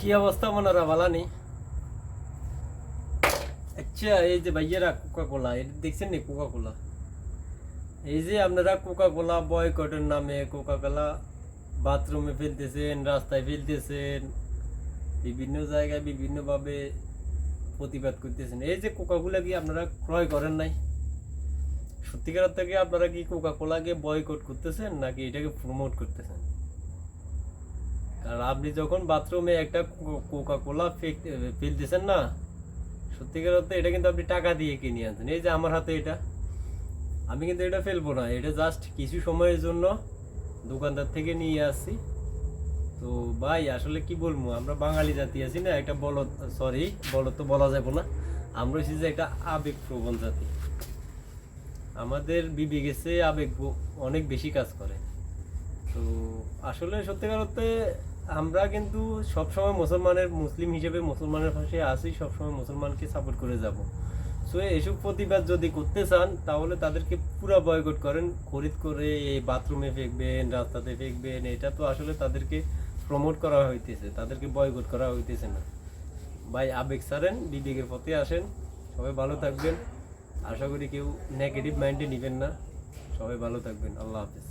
কি অবস্থা মনারা বালানি? আচ্ছা, এই যে ভাইয়েরা কোকা কোলা এটা দেখছেন নি? কোকা কোলা, এই যে আপনারা কোকা কোলা বয়কটের নামে কোকা কোলা বাথরুমে ফেলতেছেন, রাস্তায় ফেলতেছেন, বিভিন্ন জায়গায় বিভিন্নভাবে প্রতিবাদ করতেছেন। এই যে কোকা কোলা কি আপনারা ক্রয় করেন নাই? সত্যিকার থেকে আপনারা কি কোকা কোলাকে বয়কট করতেছেন নাকি এটাকে প্রমোট করতেছেন? আর আপনি যখন বাথরুমে একটা কোকা কোলা ফেলতেছেন না, সত্যিকার অর্থে এটা কিন্তু আপনি টাকা দিয়ে কিনে আনছেন। এই যে আমার হাতে এটা, আমি কিন্তু এটা ফেলবো না, এটা জাস্ট কিছু সময়ের জন্য দোকানদার থেকে নিয়ে আসছি। তো ভাই আসলে কি বলবো, আমরা বাঙালি জাতি আছি না, একটা বলদ, সরি বলদ তো বলা যাবে না, আমরা হচ্ছি যে একটা আবেগপ্রবণ জাতি। আমাদের বিবেকে চেয়ে আবেগ অনেক বেশি কাজ করে। তো আসলে সত্যিকার অর্থে আমরা কিন্তু সবসময় মুসলিম হিসেবে মুসলমানের পাশে আছি, সবসময় মুসলমানকে সাপোর্ট করে যাব। সো এসব প্রতিবাদ যদি করতে চান তাহলে তাদেরকে পুরো বয়কট করেন, খরিদ করে এই বাথরুমে ফেকবেন, রাস্তাতে ফেকবেন, এটা তো আসলে তাদেরকে প্রমোট করা হইতেছে, তাদেরকে বয়কট করা হইতেছে না। ভাই আবেগ ছাড়েন, বিবেকের পথে আসেন। সবাই ভালো থাকবেন। আশা করি কেউ নেগেটিভ মাইন্ডে নেবেন না। সবাই ভালো থাকবেন। আল্লাহ হাফেজ।